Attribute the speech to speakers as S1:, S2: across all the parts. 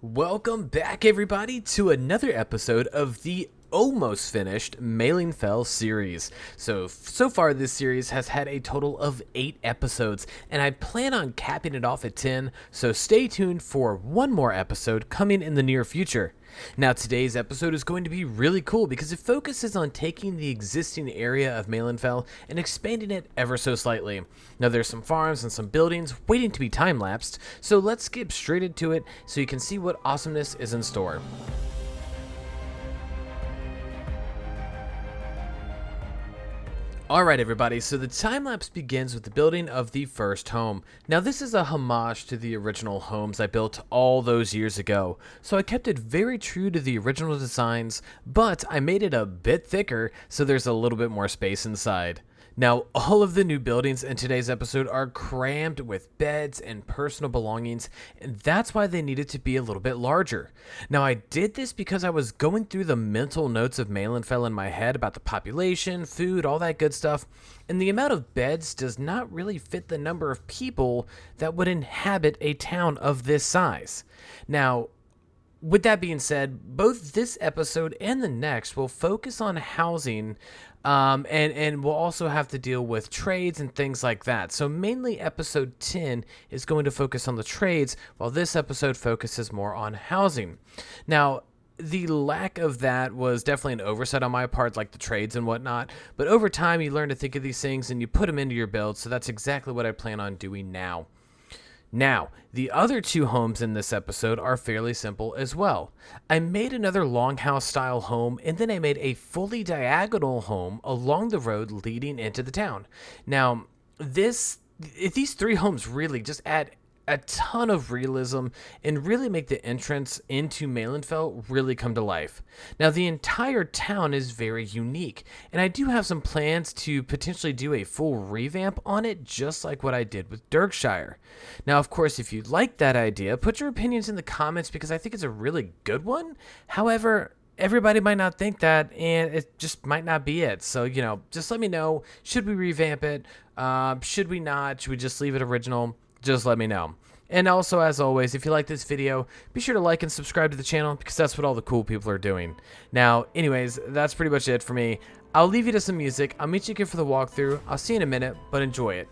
S1: Welcome back, everybody, to another episode of the almost finished Maelinfell series. So far this series has had a total of 8 episodes, and I plan on capping it off at 10, so stay tuned for one more episode coming in the near future. Now, today's episode is going to be really cool because it focuses on taking the existing area of Maelinfell and expanding it ever so slightly. Now, there's some farms and some buildings waiting to be time-lapsed, so let's skip straight into it so you can see what awesomeness is in store. Alright everybody, so the time-lapse begins with the building of the first home. Now this is a homage to the original homes I built all those years ago, so I kept it very true to the original designs, but I made it a bit thicker so there's a little bit more space inside. Now, all of the new buildings in today's episode are crammed with beds and personal belongings, and that's why they needed to be a little bit larger. Now, I did this because I was going through the mental notes of Maelinfell in my head about the population, food, all that good stuff, and the amount of beds does not really fit the number of people that would inhabit a town of this size. Now, with that being said, both this episode and the next will focus on housing, and we'll also have to deal with trades and things like that. So mainly episode 10 is going to focus on the trades, while this episode focuses more on housing. Now, the lack of that was definitely an oversight on my part, like the trades and whatnot, but over time you learn to think of these things and you put them into your build, so that's exactly what I plan on doing now. Now, the other 2 homes in this episode are fairly simple as well. I made another longhouse style home, and then I made a fully diagonal home along the road leading into the town. Now, these 3 homes really just add a ton of realism and really make the entrance into Maelinfell really come to life. Now, the entire town is very unique, and I do have some plans to potentially do a full revamp on it, just like what I did with Dirkshire. Now, of course, if you like that idea, put your opinions in the comments because I think it's a really good one. However, everybody might not think that, and it just might not be it. So, just let me know. Should we revamp it? Should we not? Should we just leave it original? Just let me know. And also, as always, if you like this video, be sure to like and subscribe to the channel because that's what all the cool people are doing. Now, anyways, that's pretty much it for me. I'll leave you to some music. I'll meet you again for the walkthrough. I'll see you in a minute, but enjoy it.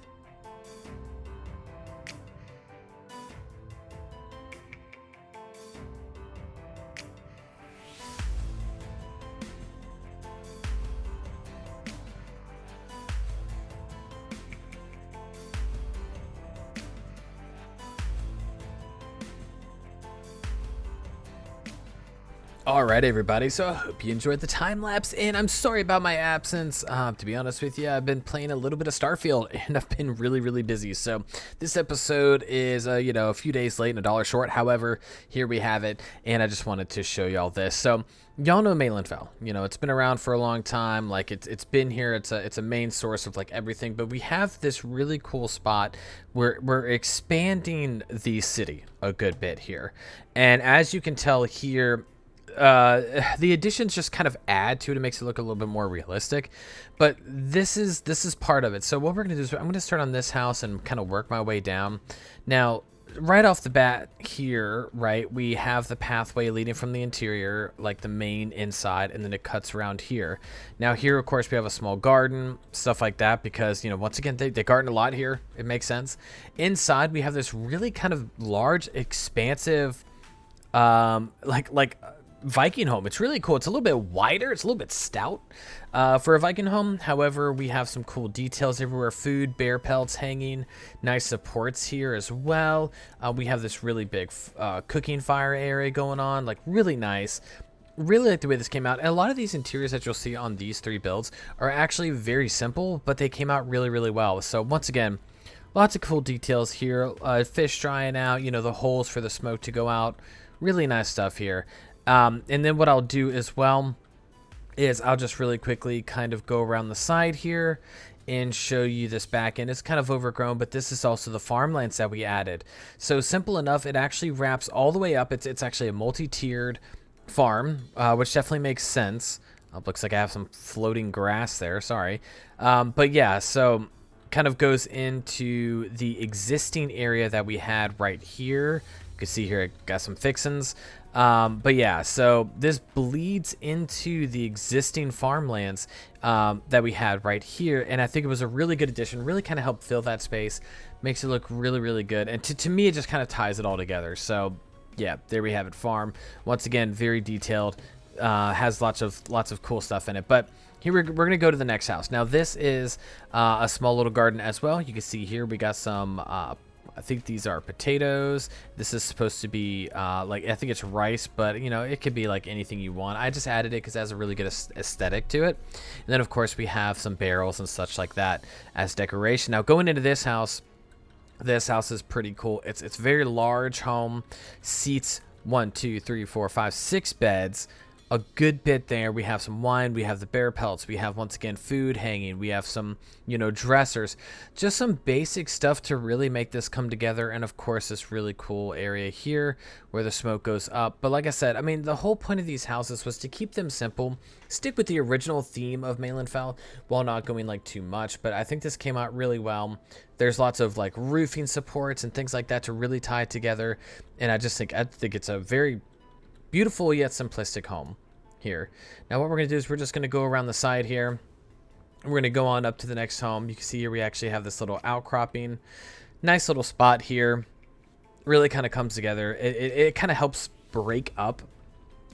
S1: Alright everybody, so I hope you enjoyed the time lapse, and I'm sorry about my absence. To be honest with you, I've been playing a little bit of Starfield, and I've been really busy. So this episode is, a few days late and $1 short. However, here we have it, and I just wanted to show y'all this. So y'all know Maelinfell. It's been around for a long time. Like it's been here. It's a main source of like everything. But we have this really cool spot where we're expanding the city a good bit here, and as you can tell here, the additions just kind of add to it. It makes it look a little bit more realistic, but this is part of it. So what we're gonna do is I'm gonna start on this house and kind of work my way down. Now, right off the bat here, right, we have the pathway leading from the interior, like the main inside, and then it cuts around here. Now here, of course, we have a small garden, stuff like that, because once again they garden a lot here. It makes sense. Inside we have this really kind of large, expansive, like Viking home. It's really cool. It's a little bit wider. It's a little bit stout for a Viking home. However, we have some cool details everywhere. Food, bear pelts hanging, nice supports here as well. We have this really big cooking fire area going on, like really nice. Really like the way this came out. And a lot of these interiors that you'll see on these 3 builds are actually very simple, but they came out really well. So once again, lots of cool details here. Fish drying out, the holes for the smoke to go out. Really nice stuff here. And then what I'll do as well is I'll just really quickly kind of go around the side here and show you this back end. It's kind of overgrown, but this is also the farmlands that we added. So simple enough, it actually wraps all the way up. It's actually a multi-tiered farm, which definitely makes sense. Looks like I have some floating grass there, sorry. But yeah, so kind of goes into the existing area that we had right here You can see here I got some fixins. But yeah, so this bleeds into the existing farmlands that we had right here, and I think it was a really good addition. Really kind of helped fill that space, makes it look really, really good, and to me, it just kind of ties it all together. So yeah, there we have it. Farm, once again, very detailed, has lots of cool stuff in it. But here we're gonna go to the next house. Now this is a small little garden as well. You can see here we got some I think these are potatoes. This is supposed to be like, I think it's rice, but you know, it could be like anything you want. I just added it because it has a really good aesthetic to it. And then of course we have some barrels and such like that as decoration. Now going into this house is pretty cool. It's very large home, seats 1, 2, 3, 4, 5, 6 beds. A good bit there. We have some wine, we have the bear pelts, we have once again food hanging, we have some, you know, dressers, just some basic stuff to really make this come together. And of course this really cool area here where the smoke goes up. But like I said, I mean, the whole point of these houses was to keep them simple, stick with the original theme of Maelinfell while not going like too much. But I think this came out really well. There's lots of like roofing supports and things like that to really tie it together, and I think it's a very beautiful yet simplistic home here. Now what we're going to do is we're just going to go around the side here. We're going to go on up to the next home. You can see here we actually have this little outcropping. Nice little spot here. Really kind of comes together. It kind of helps break up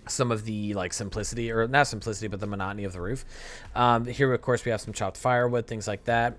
S1: some of the like simplicity, or not simplicity, but the monotony of the roof. Here of course we have some chopped firewood, things like that.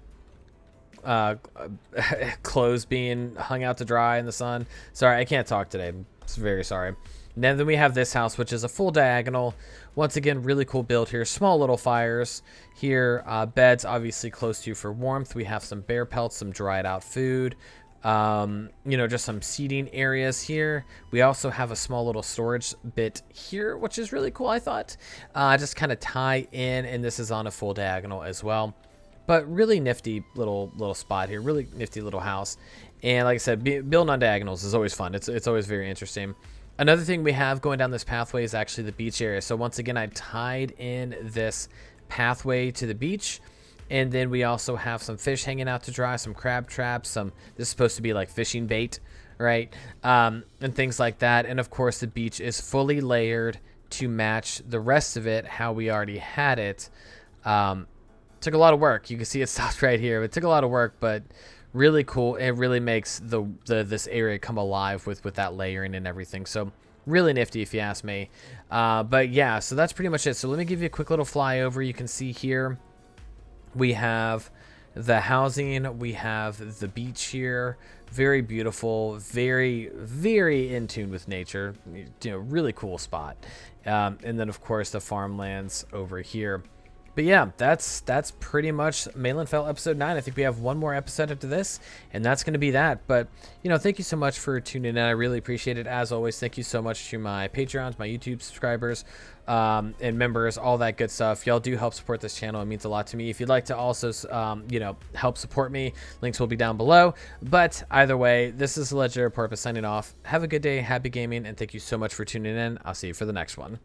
S1: Clothes being hung out to dry in the sun. Sorry, I can't talk today. I'm very sorry. And then we have this house, which is a full diagonal. Once again, really cool build here. Small little fires here. Beds obviously close to you for warmth. We have some bear pelts, some dried out food. You know, just some seating areas here. We also have a small little storage bit here, which is really cool, I thought. Just kind of tie in, and this is on a full diagonal as well. But really nifty little spot here. Really nifty little house. And like I said, building on diagonals is always fun. It's always very interesting. Another thing we have going down this pathway is actually the beach area. So once again, I tied in this pathway to the beach. And then we also have some fish hanging out to dry, some crab traps, this is supposed to be like fishing bait, right? And things like that. And of course, the beach is fully layered to match the rest of it, how we already had it. Took a lot of work. You can see it stopped right here. It took a lot of work, but really cool. It really makes this area come alive with that layering and everything. So really nifty if you ask me. But yeah, so that's pretty much it. So let me give you a quick little flyover. You can see here we have the housing, we have the beach here. Very beautiful, very, very in tune with nature. You know, really cool spot. And then of course the farmlands over here. But yeah, that's pretty much Maelinfell episode 9. I think we have one more episode after this, and that's going to be that. But, you know, thank you so much for tuning in. I really appreciate it. As always, thank you so much to my Patreons, my YouTube subscribers, and members, all that good stuff. Y'all do help support this channel. It means a lot to me. If you'd like to also, you know, help support me, links will be down below. But either way, this is Legendary Porpoise signing off. Have a good day, happy gaming, and thank you so much for tuning in. I'll see you for the next one.